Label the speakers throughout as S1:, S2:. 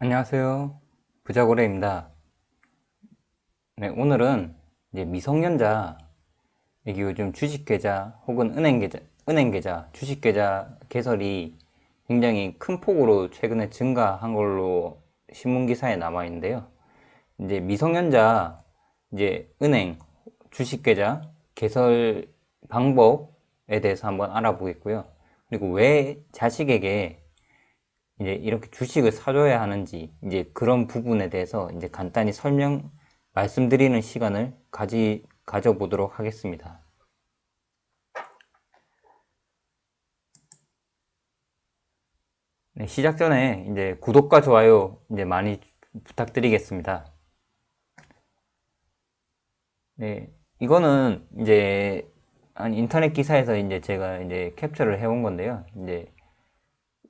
S1: 안녕하세요. 부자고래입니다. 네, 오늘은 이제 미성년자, 이게 요즘 주식계좌 혹은 은행계좌, 주식계좌 개설이 굉장히 큰 폭으로 최근에 증가한 걸로 신문기사에 남아 있는데요. 이제 미성년자, 이제 은행, 주식계좌 개설 방법에 대해서 한번 알아보겠고요. 그리고 왜 자식에게 이제 이렇게 주식을 사줘야 하는지 이제 그런 부분에 대해서 이제 간단히 말씀드리는 시간을 가져보도록 하겠습니다. 네, 시작 전에 이제 구독과 좋아요 이제 많이 부탁드리겠습니다. 네, 이거는 이제 한 인터넷 기사에서 이제 제가 이제 캡처를 해온 건데요. 이제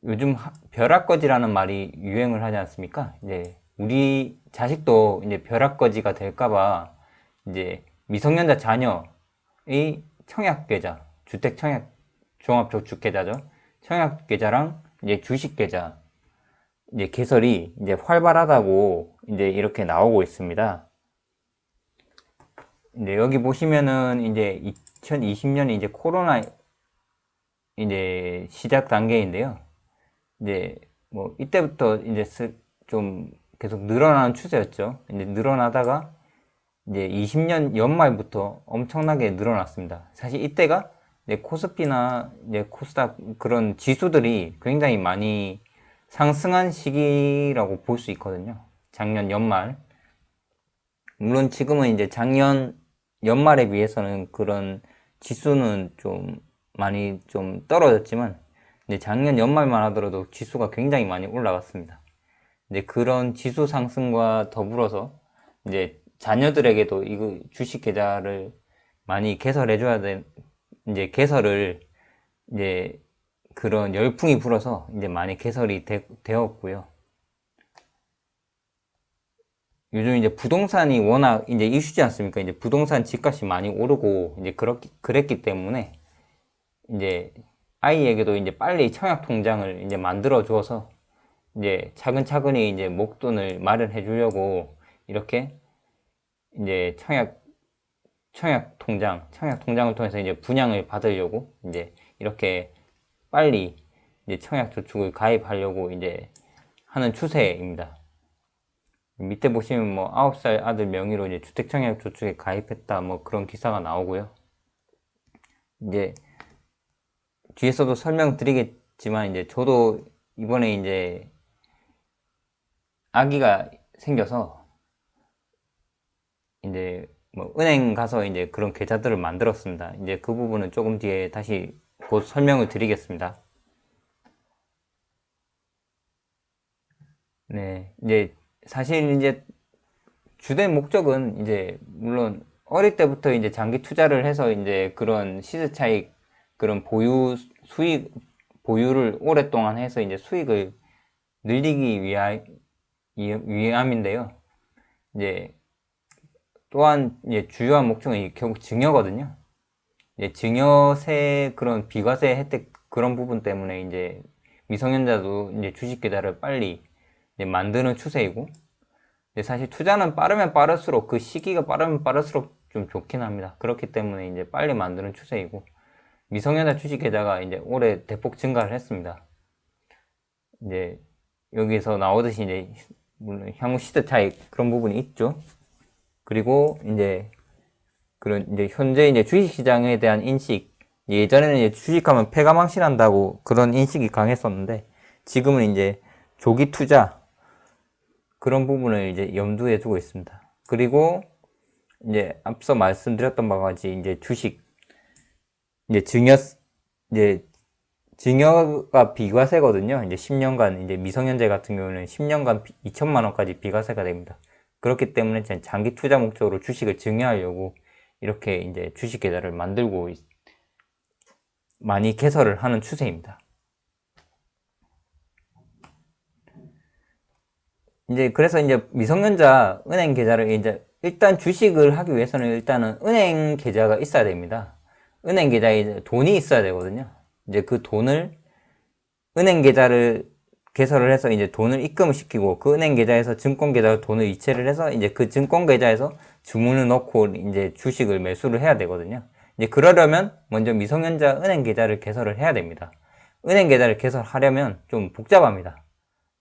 S1: 요즘 벼락거지라는 말이 유행을 하지 않습니까? 이제 우리 자식도 이제 벼락거지가 될까봐 이제 미성년자 자녀의 청약계좌, 주택청약 종합저축계좌죠. 청약계좌랑 이제 주식계좌 이제 개설이 이제 활발하다고 이제 이렇게 나오고 있습니다. 이제 여기 보시면은 이제 2020년이 이제 코로나 이제 시작 단계인데요. 이제 뭐 이때부터 이제 좀 계속 늘어나는 추세였죠. 이제 늘어나다가 이제 20년 연말부터 엄청나게 늘어났습니다. 사실 이때가 이제 코스피나 이제 코스닥 그런 지수들이 굉장히 많이 상승한 시기라고 볼 수 있거든요. 작년 연말. 물론 지금은 이제 작년 연말에 비해서는 그런 지수는 좀 많이 좀 떨어졌지만 이제 작년 연말만 하더라도 지수가 굉장히 많이 올라갔습니다. 이제 그런 지수 상승과 더불어서 이제 자녀들에게도 이거 주식 계좌를 많이 개설해줘야 돼. 이제 개설을 이제 그런 열풍이 불어서 이제 많이 개설이 되었고요. 요즘 이제 부동산이 워낙 이제 이슈지 않습니까? 이제 부동산 집값이 많이 오르고 이제 그랬기 때문에 이제 아이에게도 이제 빨리 청약 통장을 이제 만들어 주어서 이제 차근차근히 이제 목돈을 마련해 주려고 이렇게 이제 청약 통장을 통해서 이제 분양을 받으려고 이제 이렇게 빨리 이제 청약 저축을 가입하려고 이제 하는 추세입니다. 밑에 보시면 뭐 9살 아들 명의로 이제 주택청약 저축에 가입했다 뭐 그런 기사가 나오고요. 이제 뒤에서도 설명드리겠지만 이제 저도 이번에 이제 아기가 생겨서 이제 뭐 은행 가서 이제 그런 계좌들을 만들었습니다. 이제 그 부분은 조금 뒤에 다시 곧 설명을 드리겠습니다. 네, 이제 사실 이제 주된 목적은 이제 물론 어릴 때부터 이제 장기 투자를 해서 이제 그런 시세 차익 그런 보유를 오랫동안 해서 이제 수익을 늘리기 위함인데요. 이제 또한 이제 주요한 목적은 결국 증여거든요. 이제 증여세 그런 비과세 혜택 그런 부분 때문에 이제 미성년자도 이제 주식 계좌를 빨리 이제 만드는 추세이고 근데 사실 투자는 빠르면 빠를수록 그 시기가 빠르면 빠를수록 좀 좋긴 합니다. 그렇기 때문에 이제 빨리 만드는 추세이고 미성년자 주식 계좌가 이제 올해 대폭 증가를 했습니다. 이제 여기서 나오듯이 이제 물론 향후 시대 차익 그런 부분이 있죠. 그리고 이제 그런 이제 현재 이제 주식 시장에 대한 인식 예전에는 이제 주식하면 패가 망신한다고 그런 인식이 강했었는데 지금은 이제 조기 투자 그런 부분을 이제 염두에 두고 있습니다. 그리고 이제 앞서 말씀드렸던 바와 같이 이제 주식 이제 이제 증여가 비과세거든요. 이제 10년간 이제 미성년자 같은 경우는 10년간 2천만 원까지 비과세가 됩니다. 그렇기 때문에 장기 투자 목적으로 주식을 증여하려고 이렇게 이제 주식 계좌를 많이 개설을 하는 추세입니다. 이제 그래서 이제 미성년자 은행 계좌를 이제 일단 주식을 하기 위해서는 일단은 은행 계좌가 있어야 됩니다. 은행 계좌에 이제 돈이 있어야 되거든요. 이제 그 돈을 은행 계좌를 개설을 해서 이제 돈을 입금을 시키고 그 은행 계좌에서 증권 계좌로 돈을 이체를 해서 이제 그 증권 계좌에서 주문을 넣고 이제 주식을 매수를 해야 되거든요. 이제 그러려면 먼저 미성년자 은행 계좌를 개설을 해야 됩니다. 은행 계좌를 개설하려면 좀 복잡합니다.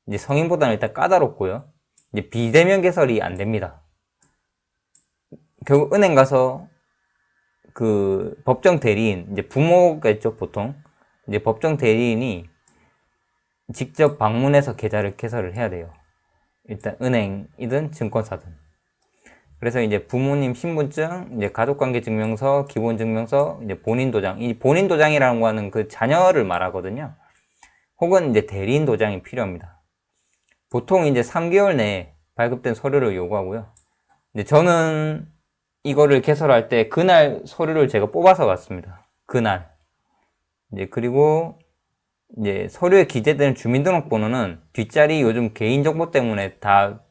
S1: 이제 성인보다는 일단 까다롭고요. 이제 비대면 개설이 안 됩니다. 결국 은행 가서 그 법정 대리인, 이제 부모겠죠, 보통. 이제 법정 대리인이 직접 방문해서 계좌를 개설을 해야 돼요. 일단 은행이든 증권사든. 그래서 이제 부모님 신분증, 이제 가족관계증명서, 기본증명서, 이제 본인 도장. 이 본인 도장이라는 거는 그 자녀를 말하거든요. 혹은 이제 대리인 도장이 필요합니다. 보통 이제 3개월 내에 발급된 서류를 요구하고요. 근데 저는 이거를 개설할 때 그날 서류를 제가 뽑아서 갔습니다. 그날. 이제 그리고 이제 서류에 기재되는 주민등록번호는 뒷자리 요즘 개인정보 때문에 다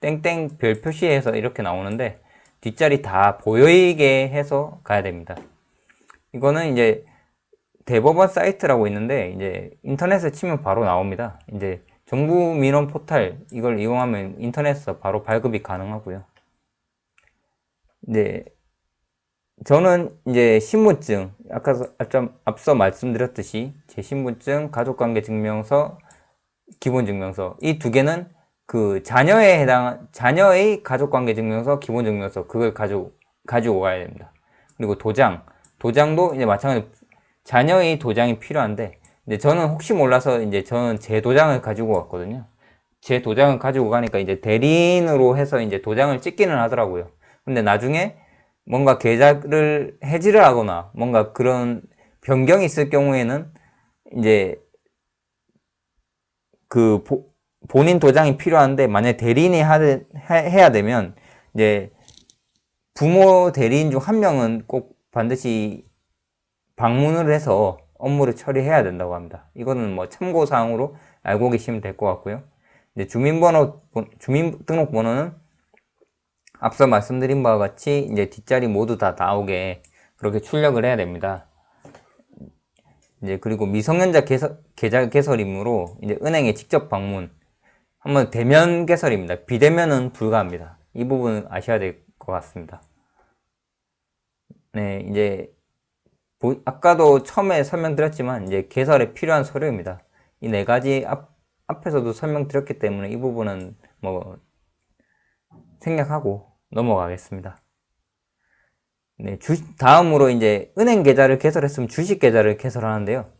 S1: 땡땡 별 표시해서 이렇게 나오는데 뒷자리 다 보이게 해서 가야 됩니다. 이거는 이제 대법원 사이트라고 있는데 이제 인터넷에 치면 바로 나옵니다. 이제 정부 민원 포탈 이걸 이용하면 인터넷에서 바로 발급이 가능하고요. 네, 저는 이제 신분증, 아까 좀 앞서 말씀드렸듯이 제 신분증, 가족관계증명서, 기본증명서 이 두 개는 그 자녀에 해당 자녀의 가족관계증명서, 기본증명서 그걸 가지고 가야 됩니다. 그리고 도장도 이제 마찬가지로 자녀의 도장이 필요한데, 근데 저는 혹시 몰라서 이제 저는 제 도장을 가지고 왔거든요. 제 도장을 가지고 가니까 이제 대리인으로 해서 이제 도장을 찍기는 하더라고요. 근데 나중에 뭔가 계좌를 해지를 하거나 뭔가 그런 변경이 있을 경우에는 이제 그 본인 도장이 필요한데 만약 대리인이 해야 되면 이제 부모 대리인 중 한 명은 꼭 반드시 방문을 해서 업무를 처리해야 된다고 합니다. 이거는 뭐 참고사항으로 알고 계시면 될 것 같고요. 이제 주민등록번호는 앞서 말씀드린 바와 같이 이제 뒷자리 모두 다 나오게 그렇게 출력을 해야 됩니다. 이제 그리고 미성년자 계좌 개설이므로 이제 은행에 직접 방문, 한번 대면 개설입니다. 비대면은 불가합니다. 이 부분은 아셔야 될 것 같습니다. 네, 이제 아까도 처음에 설명드렸지만 이제 개설에 필요한 서류입니다. 이 네 가지 앞에서도 설명드렸기 때문에 이 부분은 뭐 생략하고 넘어가겠습니다. 네, 다음으로 이제 은행 계좌를 개설했으면 주식 계좌를 개설하는데요.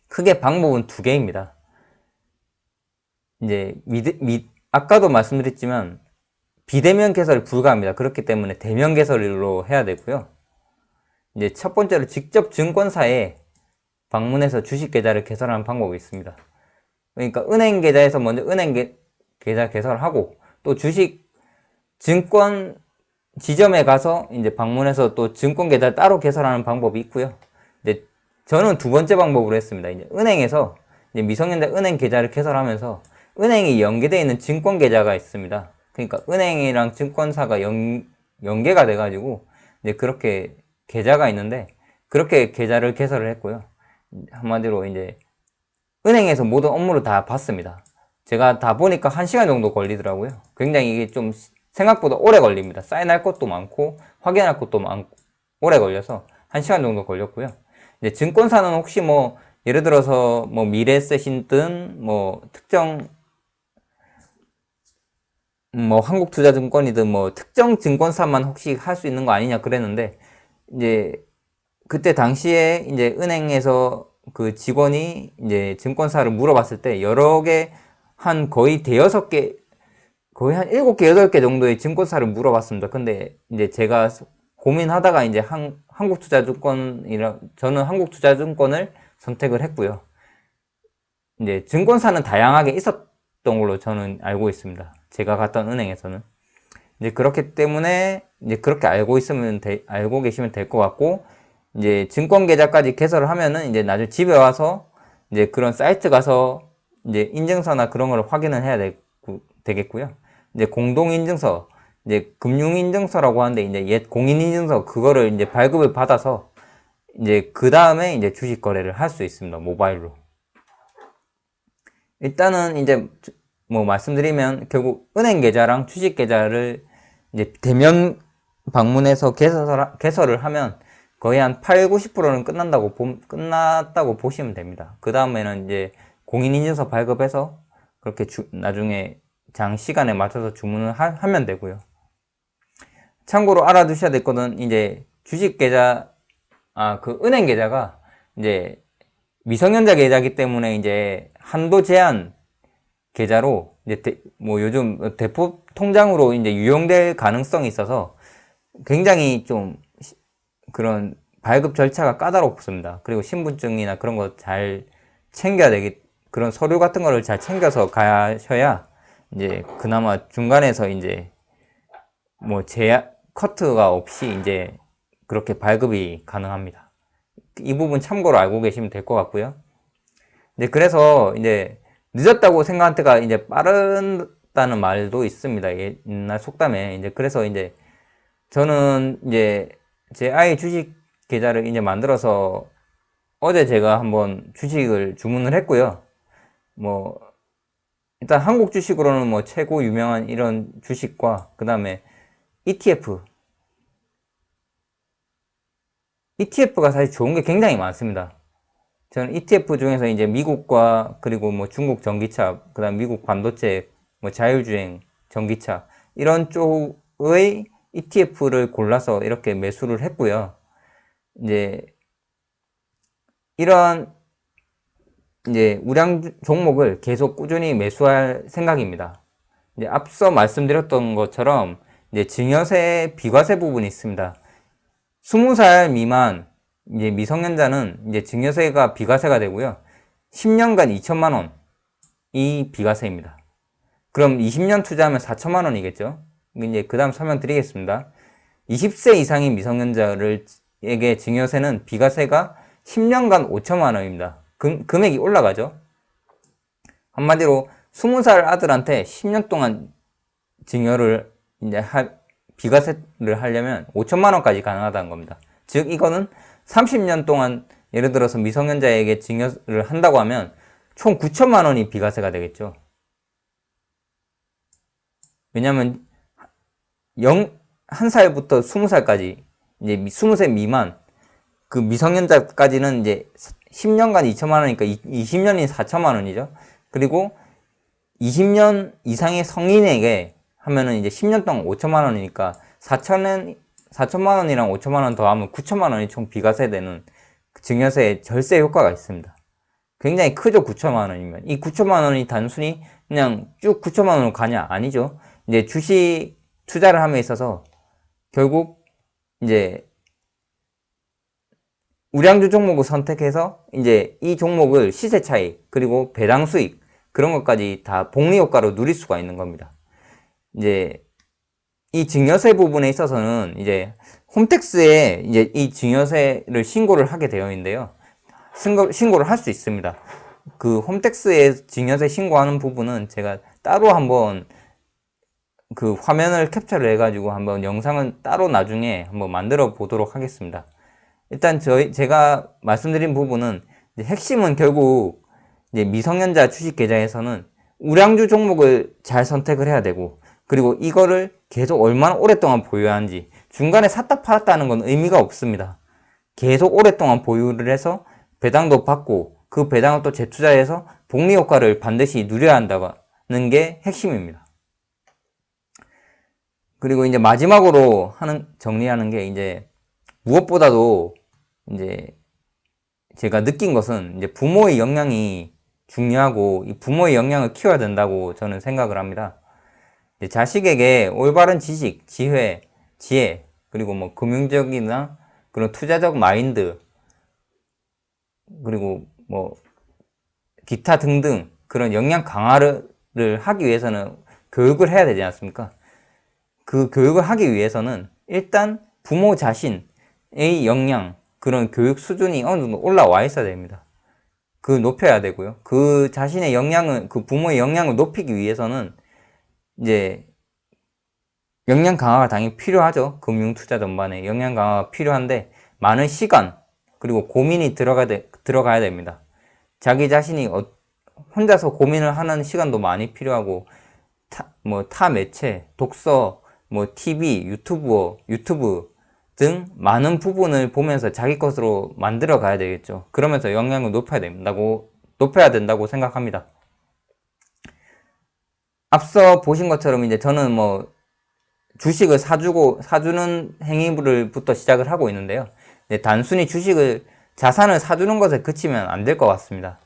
S1: 크게 방법은 두 개입니다. 이제 아까도 말씀드렸지만 비대면 개설이 불가합니다. 그렇기 때문에 대면 개설로 해야 되고요. 이제 첫 번째로 직접 증권사에 방문해서 주식 계좌를 개설하는 방법이 있습니다. 그러니까 은행 계좌에서 먼저 은행 계좌 개설하고 또 주식 증권 지점에 가서 이제 방문해서 또 증권 계좌 따로 개설하는 방법이 있고요. 이제 저는 두 번째 방법으로 했습니다. 이제 은행에서 이제 미성년자 은행 계좌를 개설하면서 은행이 연계되어 있는 증권 계좌가 있습니다. 그러니까 은행이랑 증권사가 연계가 돼가지고 이제 그렇게 계좌가 있는데 그렇게 계좌를 개설을 했고요. 한마디로 이제 은행에서 모든 업무를 다 봤습니다. 제가 다 보니까 1시간 정도 걸리더라고요. 굉장히 이게 좀 생각보다 오래 걸립니다. 사인할 것도 많고 확인할 것도 많고 오래 걸려서 1시간 정도 걸렸고요. 이제 증권사는 혹시 뭐 예를 들어서 뭐 미래에셋이든 뭐 특정 뭐 한국투자증권이든 뭐 특정 증권사만 혹시 할 수 있는 거 아니냐 그랬는데 이제 그때 당시에 이제 은행에서 그 직원이 이제 증권사를 물어봤을 때 여러 개 한 거의 대여섯 개 거의 한 7개, 8개 정도의 증권사를 물어봤습니다. 근데 이제 제가 고민하다가 이제 저는 한국투자증권을 선택을 했고요. 이제 증권사는 다양하게 있었던 걸로 저는 알고 있습니다. 제가 갔던 은행에서는. 이제 그렇기 때문에 이제 그렇게 알고 계시면 될 것 같고, 이제 증권 계좌까지 개설을 하면은 이제 나중에 집에 와서 이제 그런 사이트 가서 이제 인증서나 그런 걸 확인을 해야 되겠고요. 이제 공동인증서, 이제 금융인증서라고 하는데 이제 옛 공인인증서 그거를 이제 발급을 받아서 이제 그 다음에 이제 주식 거래를 할 수 있습니다. 모바일로. 일단은 이제 뭐 말씀드리면 결국 은행 계좌랑 주식 계좌를 이제 대면 방문해서 개설을 하면 거의 한 8, 90%는 끝났다고 보시면 됩니다. 그 다음에는 이제 공인인증서 발급해서 그렇게 나중에 장 시간에 맞춰서 주문을 하면 되고요. 참고로 알아두셔야 될 것은 이제 주식 계좌, 그 은행 계좌가 이제 미성년자 계좌이기 때문에 이제 한도 제한 계좌로 이제 뭐 요즘 대포 통장으로 이제 유용될 가능성이 있어서 굉장히 좀 그런 발급 절차가 까다롭습니다. 그리고 신분증이나 그런 거 잘 챙겨야 그런 서류 같은 거를 잘 챙겨서 가셔야 이제 그나마 중간에서 이제 뭐 커트가 없이 이제 그렇게 발급이 가능합니다. 이 부분 참고로 알고 계시면 될 것 같고요. 이제 그래서 이제 늦었다고 생각한 때가 이제 빠르다는 말도 있습니다. 옛날 속담에. 이제 그래서 이제 저는 이제 제 아이 주식 계좌를 이제 만들어서 어제 제가 한번 주식을 주문을 했고요. 뭐 일단 한국 주식으로는 뭐 최고 유명한 이런 주식과 그 다음에 ETF가 사실 좋은 게 굉장히 많습니다. 저는 ETF 중에서 이제 미국과 그리고 뭐 중국 전기차, 그 다음 미국 반도체, 뭐 자율주행 전기차 이런 쪽의 ETF를 골라서 이렇게 매수를 했고요. 이제 이런 이제 우량 종목을 계속 꾸준히 매수할 생각입니다. 이제 앞서 말씀드렸던 것처럼 이제 증여세 비과세 부분이 있습니다. 20살 미만 이제 미성년자는 이제 증여세가 비과세가 되고요. 10년간 2천만 원이 비과세입니다. 그럼 20년 투자하면 4천만 원이겠죠. 이제 그 다음 설명드리겠습니다. 20세 이상인 미성년자에게 증여세는 비과세가 10년간 5천만 원입니다. 금액이 올라가죠. 한마디로 20살 아들한테 10년 동안 증여를 이제 비과세를 하려면 5천만 원까지 가능하다는 겁니다. 즉 이거는 30년 동안 예를 들어서 미성년자에게 증여를 한다고 하면 총 9천만 원이 비과세가 되겠죠. 왜냐하면 1살부터 20살까지 이제 20세 미만 그 미성년자까지는 이제 10년간 2천만 원이니까 20년이 4천만 원이죠. 그리고 20년 이상의 성인에게 하면은 이제 10년 동안 5천만 원이니까 4천만 원이랑 5천만 원 더하면 9천만 원이 총 비과세되는 증여세 절세 효과가 있습니다. 굉장히 크죠. 9천만 원이면. 이 9천만 원이 단순히 그냥 쭉 9천만 원으로 가냐? 아니죠. 이제 주식 투자를 함에 있어서 결국 이제 우량주 종목을 선택해서 이제 이 종목을 시세 차익 그리고 배당 수익 그런 것까지 다 복리 효과로 누릴 수가 있는 겁니다. 이제 이 증여세 부분에 있어서는 이제 홈택스에 이제 이 증여세를 신고를 하게 되어 있는데요. 신고를 할 수 있습니다. 그 홈택스에 증여세 신고하는 부분은 제가 따로 한번 그 화면을 캡처를 해가지고 한번 영상은 따로 나중에 한번 만들어 보도록 하겠습니다. 일단 제가 말씀드린 부분은 핵심은 결국 이제 미성년자 주식 계좌에서는 우량주 종목을 잘 선택을 해야 되고 그리고 이거를 계속 얼마나 오랫동안 보유하는지 중간에 샀다 팔았다 하는 건 의미가 없습니다. 계속 오랫동안 보유를 해서 배당도 받고 그 배당을 또 재투자해서 복리 효과를 반드시 누려야 한다는 게 핵심입니다. 그리고 이제 마지막으로 정리하는 게 이제 무엇보다도 이제 제가 느낀 것은 이제 부모의 역량이 중요하고 이 부모의 역량을 키워야 된다고 저는 생각을 합니다. 자식에게 올바른 지식, 지혜, 그리고 뭐 금융적이나 그런 투자적 마인드, 그리고 뭐 기타 등등 그런 역량 강화를 하기 위해서는 교육을 해야 되지 않습니까? 그 교육을 하기 위해서는 일단 부모 자신의 역량, 그런 교육 수준이 어느 정도 올라와 있어야 됩니다. 높여야 되고요. 그 자신의 역량을, 그 부모의 역량을 높이기 위해서는 이제 역량 강화가 당연히 필요하죠. 금융 투자 전반에 역량 강화가 필요한데 많은 시간 그리고 고민이 들어가야 됩니다. 자기 자신이 혼자서 고민을 하는 시간도 많이 필요하고, 타 매체, 독서, TV, 유튜브 등 많은 부분을 보면서 자기 것으로 만들어 가야 되겠죠. 그러면서 영향을 높여야 된다고 생각합니다. 앞서 보신 것처럼 이제 저는 주식을 사주는 행위부터 시작을 하고 있는데요. 단순히 자산을 사주는 것에 그치면 안 될 것 같습니다.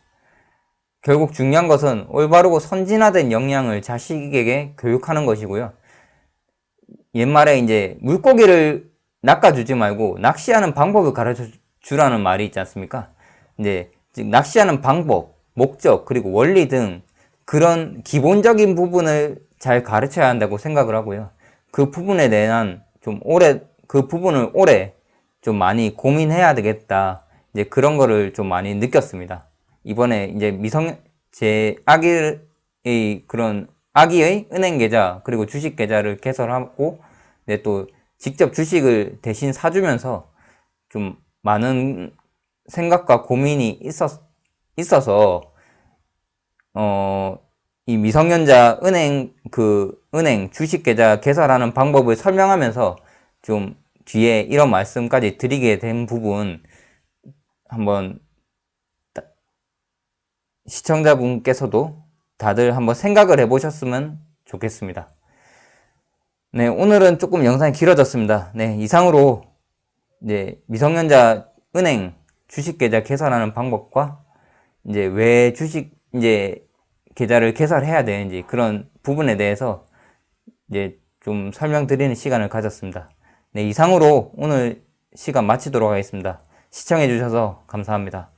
S1: 결국 중요한 것은 올바르고 선진화된 역량을 자식에게 교육하는 것이고요. 옛말에 이제 물고기를 낚아주지 말고 낚시하는 방법을 가르쳐 주라는 말이 있지 않습니까? 이제 즉 낚시하는 방법, 목적, 그리고 원리 등 그런 기본적인 부분을 잘 가르쳐야 한다고 생각을 하고요. 그 부분에 대한 그 부분을 오래 좀 많이 고민해야 되겠다. 이제 그런 거를 좀 많이 느꼈습니다. 이번에 이제 아기의 은행 계좌 그리고 주식 계좌를 개설하고 또 직접 주식을 대신 사주면서 좀 많은 생각과 고민이 있어서 이 미성년자 은행 주식 계좌 개설하는 방법을 설명하면서 좀 뒤에 이런 말씀까지 드리게 된 부분 한번 시청자분께서도 다들 한번 생각을 해보셨으면 좋겠습니다. 네, 오늘은 조금 영상이 길어졌습니다. 네, 이상으로 이제 미성년자 은행 주식 계좌 개설하는 방법과 이제 왜 계좌를 개설해야 되는지 그런 부분에 대해서 이제 좀 설명드리는 시간을 가졌습니다. 네, 이상으로 오늘 시간 마치도록 하겠습니다. 시청해주셔서 감사합니다.